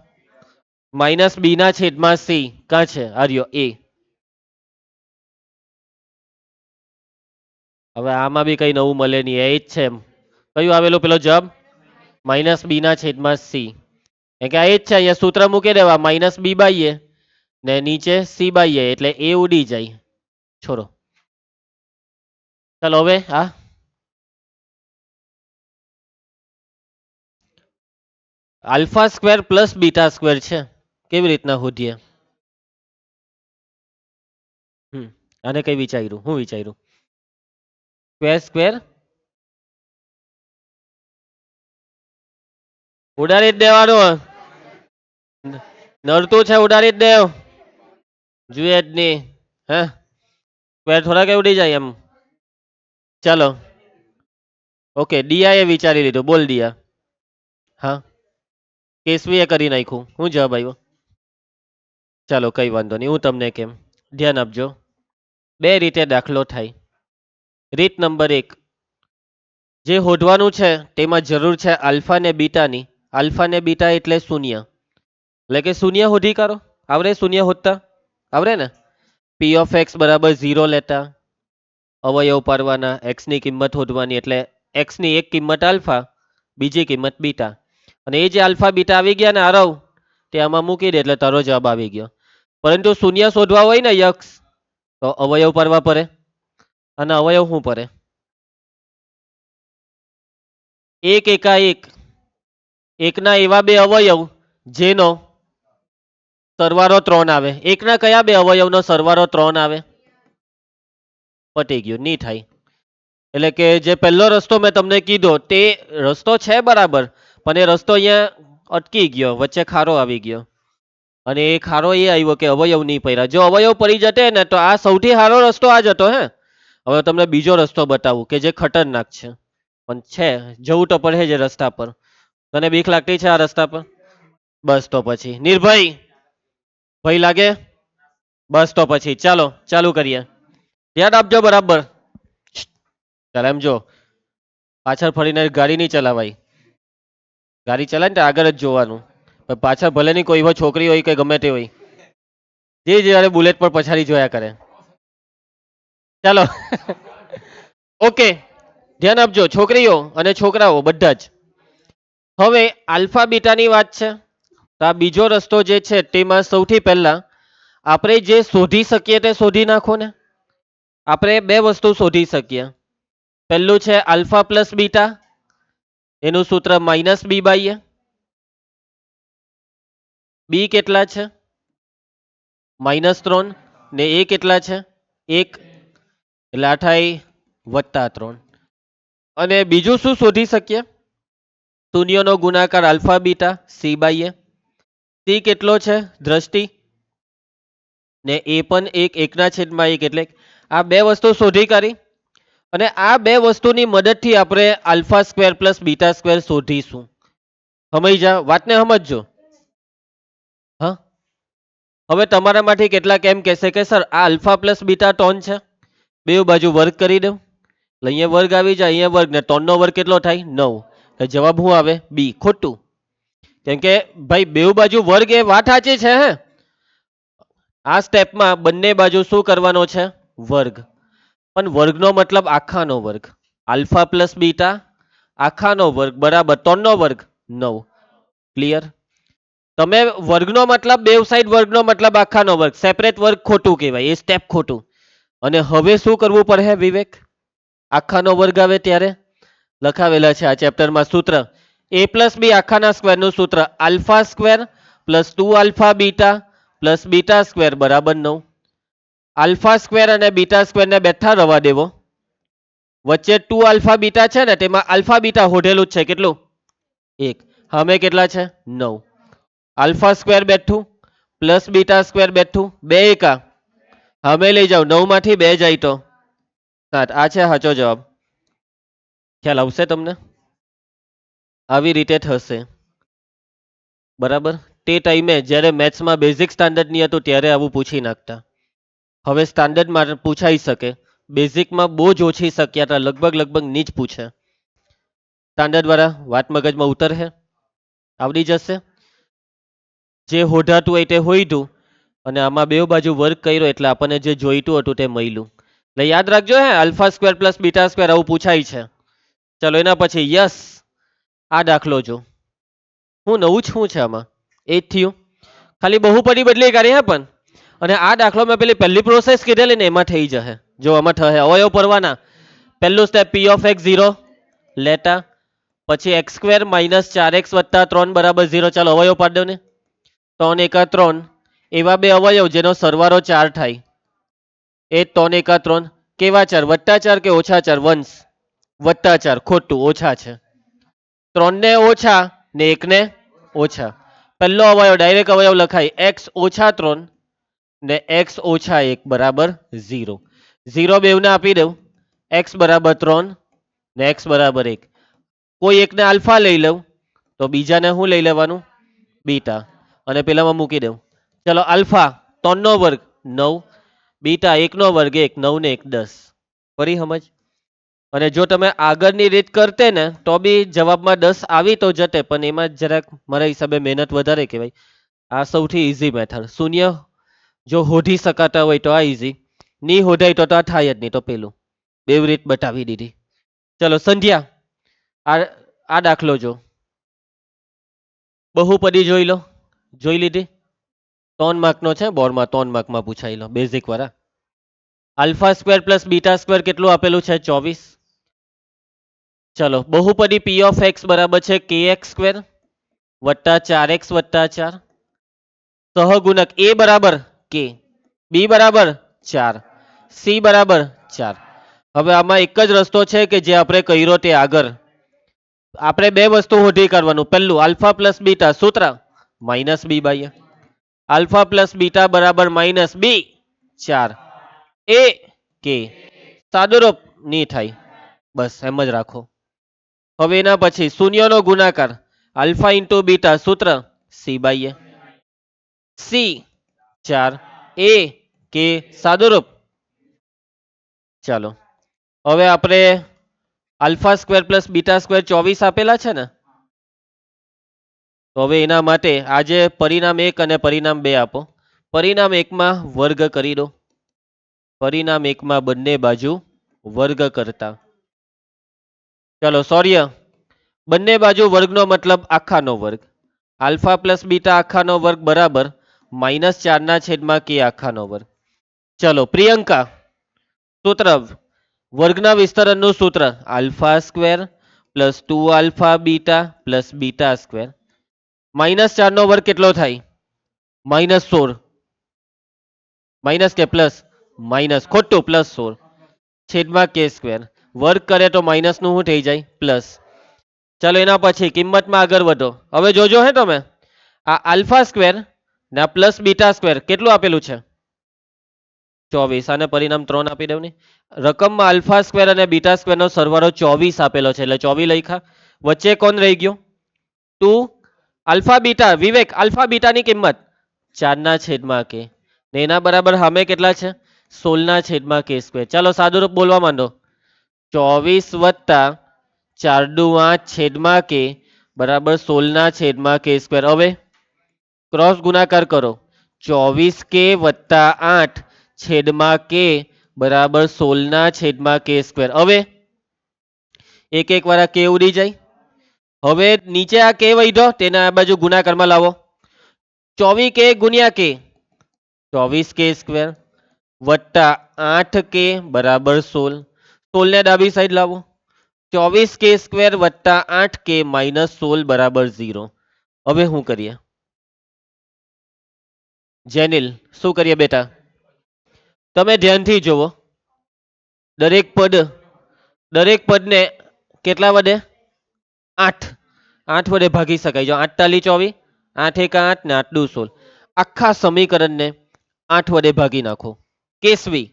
માઇનસ બી ના છેદમાં સી. કાં છે આર્યો એ. હવે આમાં બી કઈ નવું મળે નહીં, એ જ છે. એમ કયું આવેલું પેલો જવાબ? માઇનસ બી ના છેદમાં સી. કે આ એ જ છે. અહીંયા સૂત્ર મૂકી દેવા, માઇનસ બી બાય ને નીચે સી બાય એટલે એ ઉડી જાય. છોડો. ચાલો હવે આ alpha square plus beta square છે, કેવી રીતના શોધીએ? આને કઈ વિચાર્યું? હું વિચાર્યું? સ્ક્વેર સ્ક્વેર ઉડાડી જ દેવાનું. નડતું છે ઉડાડી જ દેવ. જોઈએ જ નહીં. હે સ્ક્વેર થોડા કે ઉડી જાય એમ. ચાલો ઓકે ડિયા એ વિચારી લીધું. બોલ ડિયા. હા કેસવીએ કરી નાખ્યું. શું જવાબ આવ્યો? ચાલો કઈ વાંધો નહીં, હું તમને કેમ. ધ્યાન આપજો. બે રીતે દાખલો થાય. રીત નંબર 1, જે શોધવાનું છે તેમાં જરૂર છે આલ્ફા ને બીટાની. આલ્ફા ને બીટા એટલે શૂન્ય, એટલે કે શૂન્ય શોધી કાઢો. આવડે શૂન્ય શોધતા? આવડે ને? પી ઓફ એક્સ બરાબર 0 લેતા અવયવ પાડવાના, એક્સ ની કિંમત શોધવાની. એટલે એક્સ ની એક કિંમત આલ્ફા, બીજી કિંમત બીટા, અને એ જે આલ્ફા બીટા આવી ગયા ને આરવ તે આમાં મૂકી દે એટલે તારો જવાબ આવી ગયો. પરંતુ શૂન્ય શોધવા હોય ને યક્ષ, તો અવયવ પાડવા પડે. અને અવયવ શું પડે? એક એકા એક. એકના એવા બે અવયવ જેનો સરવાળો 3 આવે. એકના કયા બે અવયવનો સરવાળો 3 આવે? પટી ગયું, નહીં થાય. એટલે કે જે પહેલો રસ્તો મેં તમને કીધો તે રસ્તો છે બરાબર, પણ એ રસ્તો અહીંયા અટકી ગયો, વચ્ચે ખારો આવી ગયો. અને એક હારો એ આવ્યો કે અવયવ નહીં પડ્યા. જો અવયવ પડી જતે ને તો આ સૌથી સારો રસ્તો આ જ હતો. હે, હવે તમને બીજો રસ્તો બતાવું કે જે ખતરનાક છે, પણ છે જવું તો પડે છે રસ્તા પર. તને બીક લાગતી છે આ રસ્તા પર? બસ તો પછી નિર્ભય ભય લાગે? બસ તો પછી ચાલો ચાલુ કરીએ. ધ્યાન આપજો બરાબર. ચાલ એમ જો, પાછળ ફરીને ગાડી નહીં ચલાવાય. ગાડી ચલાય ને તો આગળ જ જોવાનું. પણ પાછળ ભલે નહીં કોઈ છોકરી હોય કે ગમે તે હોય, જે જયારે બુલેટ પર પછાડી જોયા કરે. ચાલો ઓકે, ધ્યાન આપજો છોકરીઓ અને છોકરાઓ બધા જ. હવે આલ્ફા બીટાની વાત છે, તો આ બીજો રસ્તો જે છે તેમાં સૌથી પહેલા આપણે જે શોધી શકીએ તે શોધી નાખો ને. આપણે બે વસ્તુ શોધી શકીએ. પહેલું છે આલ્ફા પ્લસ બીટા, એનું સૂત્ર માઇનસ બી બાય એ. બી કેટલા છે? -3 ને એ કેટલા છે? 1, એટલે આ થાય +3. અને બીજું શું શોધી શકીએ? શૂન્યનો ગુણાકાર alpha beta C by a. C કેટલો છે? દ્રષ્ટિ. ને એ પણ 1/1 એટલે આ બે વસ્તુ શોધી કાઢી. અને આ બે વસ્તુની મદદથી આપણે alpha square plus beta square શોધીશું. સમજ્યા? વાતને સમજજો. હા, હવે તમારામાંથી કેટલાક એમ કહેશે કે સર આ આલ્ફા પ્લસ બીટા ટોન છે, બે બાજુ વર્ગ કરી દઉં. એટલે અહીંયા વર્ગ આવી જાય, અહીંયા વર્ગ, ને ટોનનો વર્ગ કેટલો થાય? 9. તો જવાબ શું આવે? બી. ખોટું. કેમ કે ભાઈ બે બાજુ વર્ગ એ વાત સાચી છે. હે, આ સ્ટેપમાં બંને બાજુ શું કરવાનો છે? વર્ગ. પણ વર્ગનો મતલબ આખાનો વર્ગ. આલ્ફા પ્લસ બીટા આખાનો વર્ગ બરાબર 3 નો વર્ગ 9. ક્લિયર? તમે વર્ગનો મતલબ બે સાઈડ વર્ગનો મતલબ આખાનો વર્ગ, સેપરેટ વર્ગ ખોટું કહેવાય, એ સ્ટેપ ખોટું. અને હવે શું કરવું પડે વિવેક? આખાનો વર્ગ આવે ત્યારે લખાવેલા છે આ ચેપ્ટરમાં સૂત્ર, a પ્લસ બી આખાના સ્ક્વેરનું સૂત્ર alpha square plus 2 alpha beta plus beta square બરાબર 9. આલ્ફા સ્ક્વેર અને બીટા સ્ક્વેર ને બેઠા રવા દેવો. વચ્ચે 2 આલ્ફા બીટા છે ને, તેમાં આલ્ફા બીટા હોઢેલું જ છે. કેટલું? 1. હવે કેટલા છે? 9. આલ્ફા સ્ક્વેર બેઠું પ્લસ બીટા સ્ક્વેર બેઠું, 2 એકા હવે લઈ જાઓ, 9 માંથી 2 જાય તો 7. આ છે સાચો જવાબ. ખ્યાલ આવશે તમને? આવી રીતે થશે બરાબર. તે ટાઈમે જ્યારે મેથ્સમાં બેઝિક સ્ટાન્ડર્ડ ની હતું ત્યારે આવું પૂછી નાખતા. હવે સ્ટાન્ડર્ડમાં પૂછાઈ શકે, બેઝિકમાં બહુ જ ઓછી શક્યતા, લગભગ ની જ પૂછે. સ્ટાન્ડર્ડ વાળા વાત મગજમાં ઉતરશે, આવડી જશે. જે હોઢાતું હોય તે હોઈતું, અને આમાં બે બાજુ વર્ક કર્યો એટલે આપણને જે જોઈતું હતું તે મળ્યું. એટલે યાદ રાખજો, હે alpha square plus beta square આવું પૂછાય છે. ચલો એના પછી યસ, આ દાખલો જો. હું નવું જ શું છે આમાં? એ જ થયું, ખાલી બહુપદી બદલી કરી. હે પણ અને આ દાખલો મેં પેલી પહેલી પ્રોસેસ કીધેલી ને એમાં થઈ જશે. જો આમાં થશે અવયવ પરવાના. પહેલું સ્ટેપ પી ઓફ એક્સ 0 લેતા, પછી એક્સ સ્ક્વેર -4x + 3 બરાબર 0. ચાલો અવયવ પાડ દો ને. 3 એકા 3, એવા બે અવયવ જેનો સરવાળો 4 થાય. એ 3 એકા 3 કેવા 4? +4 કે -4? વંશ +4. ખોટું, ઓછા છે. 3 ને ઓછા ને 1 ને ઓછા. પહેલો અવયવ ડાયરેક્ટ અવયવ લખાય, x - 3 ને x - 1 બરાબર 0. 0 બેવને આપી દઉં, x બરાબર 3 ને x બરાબર 1. કોઈ એકને આલ્ફા લઈ લઉં તો બીજાને શું લઈ લેવાનું? બીટા. અને પેલામાં મૂકી દઉં. ચલો આલ્ફા 3 નો વર્ગ 9, બીટા 1 નો વર્ગ 1, 9 ને 1 10. ફરી સમજ. અને જો તમે આગળની રીત કરતે ને તો બી જવાબમાં 10 આવી તો જતે, પણ એમાં જરાક મારા હિસાબે મહેનત વધારે કહેવાય. આ સૌથી ઈઝી મેથડ. શૂન્ય જો હોધી શકાતા હોય તો આ ઈઝી, ની હોધાય તો આ થાય જ નહીં. તો પેલું બે રીત બતાવી દીધી. ચલો સંધ્યા, આ દાખલો જો. બહુપદી જોઈ લો. જોઈ લીધી? 3 માર્કનો છે, બોર્ડમાં 3 માર્કમાં પૂછાઈ લો, બેઝિક વાળા. Alpha square plus beta square કેટલું આપેલું છે? 24. ચલો બહુપદી પી ઓફ એક્સ બરાબર છે kx સ્ક્વેર વત્તા 4x વત્તા 4. સહગુણક a બરાબર k, b બરાબર 4, c બરાબર 4. હવે આમાં એક જ રસ્તો છે કે જે આપણે કર્યો તે આગળ. આપણે બે વસ્તુ શોધી કાઢવાનું. પહેલું આલ્ફા પ્લસ બીટા સૂત્ર -b/a. આલ્ફા પ્લસ બીટા બરાબર માઇનસ બી 4 એ કે સાદુરૂપ નહીં થાય, બસ એમ જ રાખો. હવે એના પછી શૂન્યનો ગુણાકાર આલ્ફા ઇન્ટુ બીટા સૂત્ર સી બાય એ સી 4 એ કે સાદુરૂપ. ચાલો હવે આપણે alpha square plus beta square 24 આપેલા છે ને, તો હવે એના માટે આજે પરિણામ 1 અને પરિણામ 2 આપો. પરિણામ 1 માં વર્ગ કરી દો. પરિણામ 1 માં બંને બાજુ વર્ગ કરતા, ચલો સૌર્ય બંને બાજુ વર્ગનો મતલબ આખાનો વર્ગ. આલ્ફા પ્લસ બીટા આખાનો વર્ગ બરાબર -4/k આખાનો વર્ગ. ચલો પ્રિયંકા સૂત્ર વર્ગના વિસ્તરણનું સૂત્ર alpha square plus 2 alpha beta plus beta square. -4 નો વર્ગ કેટલો થાય? -16. માઇનસ કે પ્લસ? માઇનસ, ખોટું, +16 છેદમાં કે સ્ક્વેર. વર્ગ કરે તો માઇનસ નું શું થઈ જાય? પ્લસ. ચાલો એના પછી કિંમતમાં આગળ વધો. હવે જોજો હે તમે, આ આલ્ફા સ્ક્વેર ને આ પ્લસ બીટા સ્ક્વેર કેટલું આપેલું છે? 24. આને પરિણામ 3 આપી દઉં ને. રકમમાં આલ્ફા સ્ક્વેર અને બીટા સ્ક્વેર નો સરવાળો 24 આપેલો છે એટલે 24 લખ્યા. વચ્ચે કોણ રહી ગયું? 2 આલ્ફા બીટા. વિવેક, આલ્ફા બીટાની કિંમત 4/k ને એના બરાબર સામે કેટલા છે? 16/k square. ચાલો સાદુરૂપ બોલવા માંડો. 24 વત્તા 4 × 8/k બરાબર 16/k સ્ક્વેર. હવે ક્રોસ ગુણાકાર કરો. 24k વત્તા 8/k બરાબર 16/k સ્ક્વેર. હવે એક એક વાળા કે ઉડી જાય. હવે નીચે આ કે વધ્યો તેને આ બાજુ ગુણાકારમાં લાવો. 24k ગુણ્યા k 24k સ્ક્વેર વત્તા 8k બરાબર 16. 16 ને ડાબી સાઈડ લાવો. 24k સ્ક્વેર વત્તા 8k -16 બરાબર 0. હવે શું કરીએ? જેનિલ શું કરીએ બેટા? તમે ધ્યાનથી જુઓ. દરેક પદને કેટલા વડે? 8 વડે ભાગી શકાય. જો 8 તાલી 24, 8 એકા 8 ને 8 દુ 16. આખા સમીકરણને 8 વડે ભાગી નાખો. કેસવી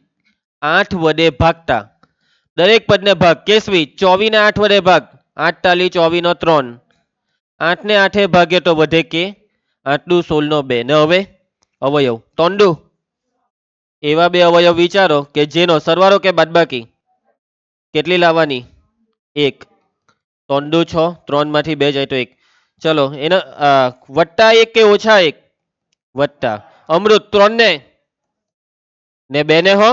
8 વડે ભાગતા દરેક પદને ભાગ. કેસવી 24 ને 8 વડે ભાગ. 8 તાલી 24 નો 3. 8 ને 8 ભાગે તો વધે કે 8 દુ 16 નો 2. ને હવે અવયવ તોંડુ એવા બે અવયવ વિચારો કે જેનો સરવાળો કે બાદબાકી કેટલી લાવવાની? 1. તોંડુ 6, 3 માંથી 2 જાય તો 1. ચલો એના વત્તા 1 કે ઓછા 1? વત્તા. અમૃત 3 ને 2 ને હો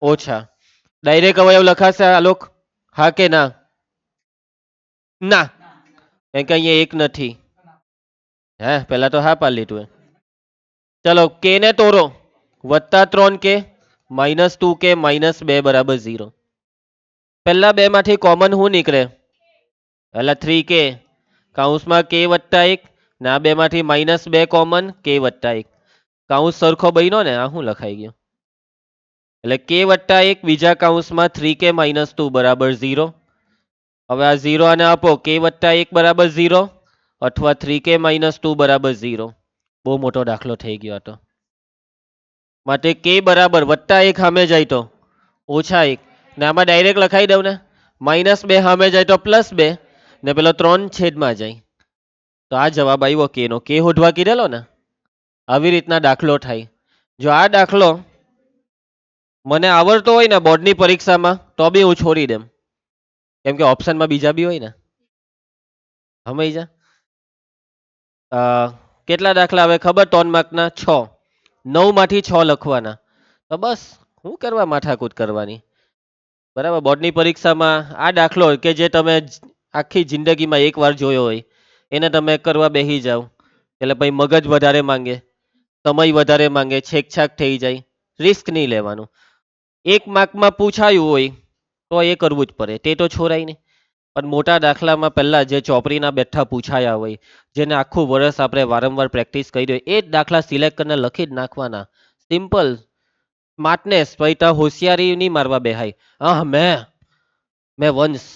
ઓછા. ડાયરેક્ટ અવયવ લખાશે આલોક? હા કે ના? ના, કેમ કે અહીંયા 1 નથી. હે પેલા તો હા પાડી લીધું. ચલો કે ને તોરો. +3k -2k -2 બરાબર 0. પહેલા બે માંથી કોમન શું નીકળે? પહેલા 3k કૌંસમાં k વત્તા 1 ને આ બે માંથી -2 કોમન k વત્તા 1. કૌંસ સરખો બન્યો ને, આ શું લખાઈ ગયું? એટલે k વત્તા 1 બીજા કૌંસમાં 3k -2 બરાબર 0. હવે આ 0 આને આપો. k વત્તા 1 બરાબર 0 અથવા 3k -2 બરાબર 0. બહુ મોટો દાખલો થઈ ગયો હતો. માટે k બરાબર +1 સામે જાય તો -1 ને આમાં ડાયરેક્ટ લખાઈ દઉં ને. -2 સામે જાય તો +2 ને પેલો 3 છેદમાં જાય. તો આ જવાબ આવ્યો કે નો. કે શોધવા કીધેલો ને. આવી રીતના દાખલો થાય. જો આ દાખલો મને આવડતો હોય ને બોર્ડની પરીક્ષામાં તો બી હું છોડી દેમ, કેમ કે ઓપ્શનમાં બીજા બી હોય ને. સમજ્યા? કેટલા દાખલા આવે ખબર? 3 માર્કના 6. 9 માંથી 6 લખવાના. તો બસ શું કરવા માથાકૂટ કરવાની? બરાબર. બોર્ડની પરીક્ષામાં આ દાખલો કે જે તમે આખી જિંદગીમાં એકવાર જોયો હોય એને તમે કરવા બેસી જાઓ એટલે પછી મગજ વધારે માંગે, સમય વધારે માંગે, છેકછાક થઈ જાય. રિસ્ક નહીં લેવાનું. 1 માર્કમાં પૂછાયું હોય તો એ કરવું જ પડે, તે તો છોરાય નહીં. પણ મોટા દાખલામાં પહેલા જે ચોપડીના બેઠા પૂછાયા હોય, જેને આખું વર્ષ આપણે વારંવાર પ્રેક્ટિસ કરી હોય, એ જ દાખલા સિલેક્ટ કરીને લખી જ નાખવાના. સિમ્પલ. સ્માર્ટનેસ. પછી હોશિયારી નહીં મારવા બેહાય. હા મેં વંશ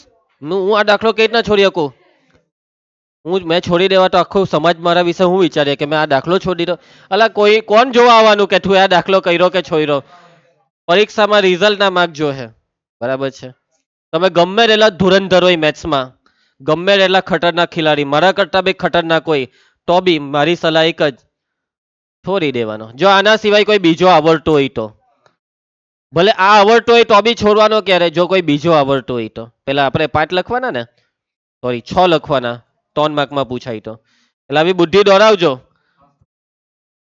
હું આ દાખલો કઈ રીતના છોડી શકું? મેં છોડી દેવા તો આખો સમાજ મારા વિશે હું વિચારે કે મેં આ દાખલો છોડી દો. અલા કોઈ કોણ જોવા આવવાનું કે તું આ દાખલો કર્યો કે છોડ્યો. પરીક્ષામાં રિઝલ્ટ ના માર્ક જો હે. બરાબર છે. તમે ગમે તેટલા ધુરંધર હોય મેથ્સમાં, ગમે તેટલા ખતરનાક ખેલાડી, મારા કરતા બી ખતરનાક હોય, તો બી મારી સલાહ એક જ, છોડી દેવાનો. જો આના સિવાય કોઈ બીજો આવડતો હોય તો, ભલે આ આવડતો હોય તો બી છોડવાનો ક્યારે, જો કોઈ બીજો આવડતો હોય તો. પેલા આપણે 5 લખવાના ને, સોરી 6 લખવાના, 3 માર્કમાં પૂછાય તો. એટલે આવી બુદ્ધિ દોડાવજો.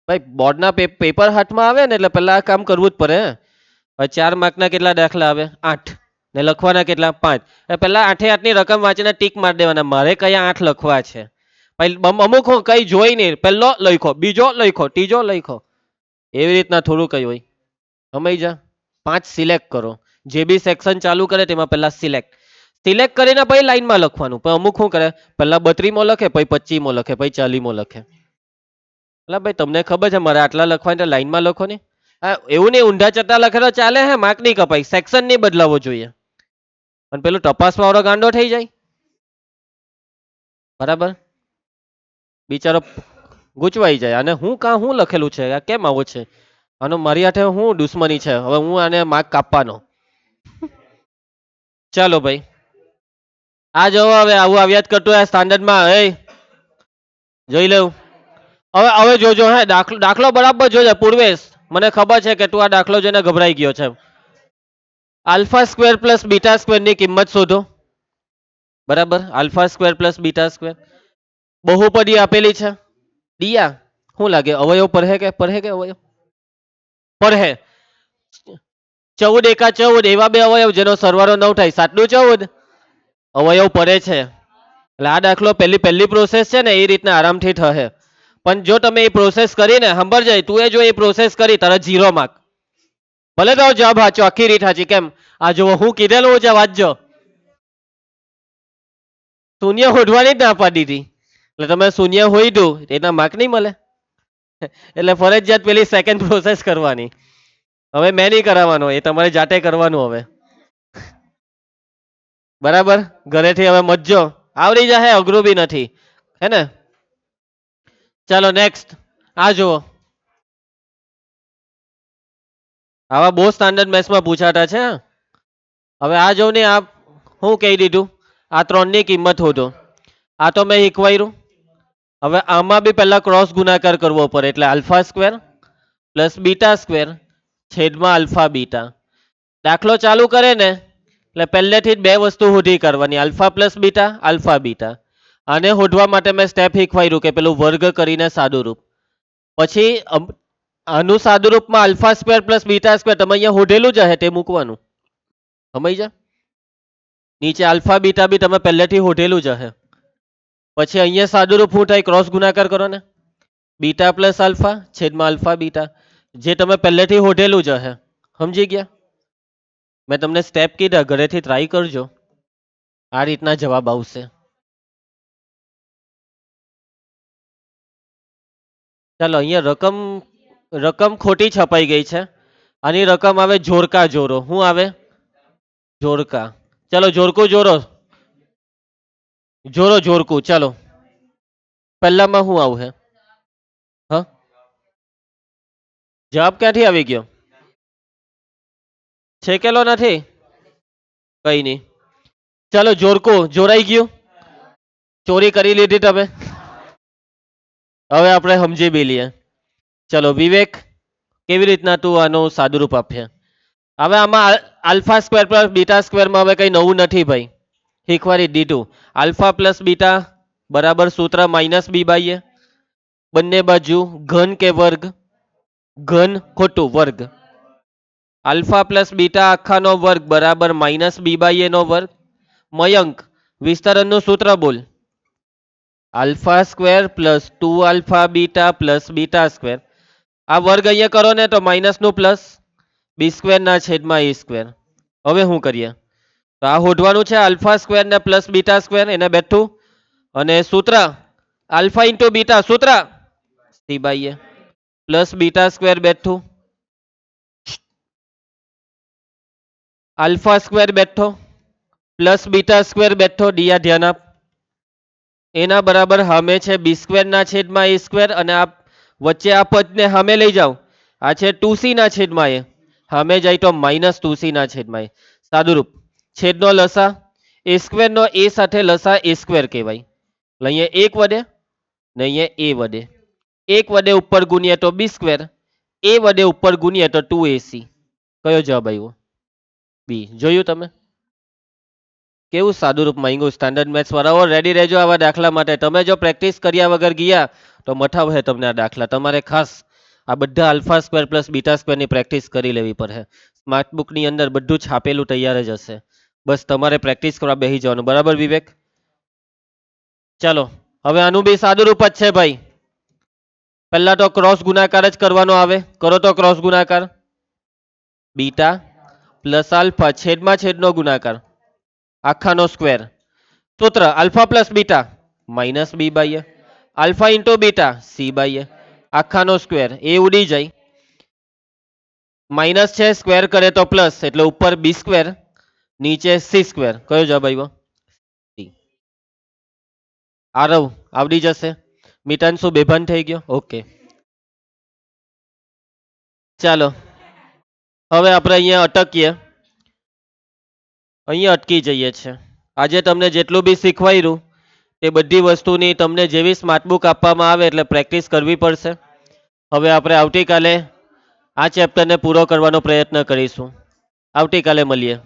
ભાઈ બોર્ડના પેપર હાથમાં આવે ને એટલે પેલા આ કામ કરવું જ પડે. હવે 4 માર્કના કેટલા દાખલા આવે? 8. ને લખવાના કેટલા? 5. પેલા 8 8 ની રકમ વાંચીને ટીક મારી દેવાના, મારે કયા 8 લખવા છે. પછી અમુક કઈ જોઈ નહીં, પહેલો લખ્યો, બીજો લખ્યો, ત્રીજો લખ્યો, એવી રીતના થોડું કઈ હોય. સમય જા. 5 સિલેક્ટ કરો. જે બી સેક્શન ચાલુ કરે તેમાં પહેલા સિલેક્ટ સિલેક્ટ કરીને પછી લાઈનમાં લખવાનું. પણ અમુક શું કરે, પહેલા 32મો લખે, પછી 25મો લખે, પછી 40મો લખે. એટલે ભાઈ તમને ખબર છે મારે આટલા લખવાની, લાઈનમાં લખો ને. હા એવું નહીં, ઊંધા ચટ્ટા લખે તો ચાલે, હે માર્ક નહીં કપાય, સેક્શન નહીં બદલાવો જોઈએ. અને પેલું તપાસવા વાળો ગાંડો થઈ જાય. બરાબર. બિચારો ગૂંચવાઈ જાય, અને હું લખેલું છે, આ કેમ આવો છે, આનો મારી હાથે હું દુશ્મની છે, હવે હું આને માર્ક કાપવાનો. ચાલો ભાઈ, આ જો હવે આવું આવ્યા જ કરતું સ્ટાન્ડર્ડમાં. એ જોઈ લેવું. હવે જોજો, હે દાખલો બરાબર જોજે પૂર્વેશ. મને ખબર છે કે તું આ દાખલો જોઈને ગભરાઈ ગયો છે. Alpha square plus beta square ની કિંમત શોધો. બરાબર, alpha square plus beta square બહુપદી આપેલી છે. દિયા શું લાગે, અવયવ પરહે કે અવયવ પરહે? 14 એકા 14, એવા બે અવયવ જેનો સરવાળો 9 થાય, 7 દુ 14, અવયવ પડે છે. એટલે આ દાખલો પહેલી પ્રોસેસ છે ને એ રીતના આરામથી થશે. પણ જો તમે એ પ્રોસેસ કરીને સાંભળજે, તું એ જો એ પ્રોસેસ કરી, તારા 0 માર્ક. ભલે તો જવાબ સાચો, આખી રીત સાચી. કેમ? આ જો હું કીધેલું છે વાંચજો. શૂન્ય હોધવાની જ ના પાડી દીધી, એટલે તમે શૂન્ય હોય દો એના માર્ક નહીં મળે. એટલે ફરજિયાત પેલી સેકન્ડ પ્રોસેસ કરવાની. હવે મેં નહીં કરાવવાનો, એ તમારે જાતે કરવાનું હવે. બરાબર, ઘરેથી હવે મજજો, આવડી જાય, અઘરું બી નથી, હે ને. ચાલો નેક્સ્ટ. આ જુઓ, આવા બહુ સ્ટાન્ડર્ડ મેથ્સમાં પૂછાતા છે. હવે આ જો ને, આ હું કહી દીધું, આ 3 ની કિંમત શોધો. આ તો મેં શીખવાડ્યું. હવે આમાં બી પહેલા ક્રોસ ગુણાકાર કરવો પડે, એટલે alpha square plus beta square છેદમાં આલ્ફા બીટા. દાખલો ચાલુ કરે ને એટલે પહેલેથી જ બે વસ્તુ શોધી કરવાની, alpha plus beta, alpha beta. આને શોધવા માટે મેં સ્ટેપ શીખવાડ્યું કે પેલું વર્ગ કરીને સાદુરૂપ. પછી આનું સાદુરૂપમાં alpha square plus beta square તમે અહીંયા શોધેલું જ હશે તે મૂકવાનું. સમજ્યા? નીચે આલ્ફા બીટા બી તમે પહેલેથી શોધેલું જ હશે. પછી અહીંયા સાદુરૂપ શું થાય, ક્રોસ ગુણાકાર કરો ને, બીટા પ્લસ આલ્ફા છેદમાં આલ્ફા બીટા, જે તમે પહેલેથી શોધેલું જ હશે. સમજી ગયા? મેં તમને સ્ટેપ કીધા, ઘરેથી ટ્રાય કરજો, આ રીતના જવાબ આવશે. ચાલો, અહીંયા રકમ ખોટી છપાઈ ગઈ છે. આની રકમ આવે જોરકા જોરો. શું આવે? જોરકા. ચલો જોરકું જોરો, જોરકું. ચાલો, પહેલામાં શું આવશે? હા, જવાબ ક્યાંથી આવી ગયો? છેકેલો નથી, કઈ નહીં. ચાલો જોરકું જોરાઈ ગયું, ચોરી કરી લીધી તમે. હવે આપણે સમજી બી લઈએ. ચલો વિવેક, કેવી રીતના તું આનું સાદુરૂપ આપે? હવે આમાં આલ્ફા સ્ક્વેર પ્લસ બીટા સ્ક્વેરમાં હવે કઈ નવું નથી ભાઈ, શીખવાડી દીધું. આલ્ફા પ્લસ બીટા બરાબર સૂત્ર માઇનસ બી બાય એ. બંને બાજુ ઘન કે વર્ગ? ઘન, ખોટું, વર્ગ. આલ્ફા પ્લસ બીટા આખાનો વર્ગ બરાબર માઇનસ બી બાય એ નો વર્ગ. મયંક, વિસ્તરણનું સૂત્ર બોલ. Alpha square plus 2 alpha beta plus beta square. આ વર્ગ અહીંયા કરો ને તો માઇનસ નું પ્લસ, બી સ્ક્વેર ના છેદમાં એ સ્ક્વેર. હવે શું કરીએ? તો આ શોધવાનું છે આલ્ફા સ્ક્વેર ને પ્લસ બીટા સ્ક્વેર, એને બેઠું. અને સૂત્ર આલ્ફા ઇન્ટુ બીટા, સૂત્ર c by a plus beta square બેઠું, આલ્ફા સ્ક્વેર બેઠો પ્લસ બીટા સ્ક્વેર બેઠો. દિયા ધ્યાન આપ. એના બરાબર સામે છે બી સ્ક્વેર ના છેદમાં એ સ્ક્વેર, અને આ વચ્ચે આ પદને સામે લઈ જાઓ, આ છે 2c ના છેદમાં એ, સામે જાય તો -2c ના છેદમાં એ. સાદુરૂપ છેદનો લસા એ સ્ક્વેર નો એ સાથે લસા એ સ્ક્વેર કહેવાય. એટલે અહીંયા 1 વધે ને અહીંયા એ વધે. 1 વડે ઉપર ગુણીએ તો બી સ્ક્વેર, એ વડે ઉપર ગુણીએ તો 2ac. કયો જવાબ આવ્યો? બી. જોયું તમે કેવું સાદું રૂપ માંગ્યું? સ્ટાન્ડર્ડ મેથ્સ વાળાઓ રેડી રહેજો આવા દાખલા માટે. તમે જો પ્રેક્ટિસ કર્યા વગર ગયા તો મઠા વહે તમને આ દાખલા. તમારે ખાસ આ બધા આલ્ફા સ્ક્વેર પ્લસ બીટા સ્ક્વેરની પ્રેક્ટિસ કરી લેવી પડે. સ્માર્ટ બુકની અંદર બધું છાપેલું તૈયાર જ હશે, બસ તમારે પ્રેક્ટિસ કરવા બેસી જવાનું. બરાબર વિવેક? ચાલો હવે આનું બી સાદું રૂપ જ છે ભાઈ. પહેલા તો ક્રોસ ગુણાકાર જ કરવાનો આવે. કરો તો ક્રોસ ગુણાકાર. બીટા પ્લસ આલ્ફા છેદમાં છેદનો ગુણાકાર આખાનો સ્ક્વેર. સૂત્ર alpha plus beta minus B by A, alpha into beta C by A, આખાનો સ્ક્વેર. એ ઉડી જાય, માઇનસ છે સ્ક્વેર કરે તો પ્લસ, એટલે ઉપર બી સ્ક્વેર નીચે સી સ્ક્વેર. કયો જવાબ આવ્યો? આરવ આવડી જશે. મિતાંશુ બેભાન થઈ ગયો. ઓકે ચાલો હવે આપણે અહીંયા અટકીએ, અહીંયા અટકી જઈએ છે. આજે તમને જેટલું બી શીખવાયું એ બધી વસ્તુની તમને જેવી સ્માર્ટ બુક આપવામાં આવે એટલે પ્રેક્ટિસ કરવી પડશે. હવે આપણે આવતીકાલે આ ચેપ્ટરને પૂરો કરવાનો પ્રયત્ન કરીશું. આવતીકાલે મળીએ.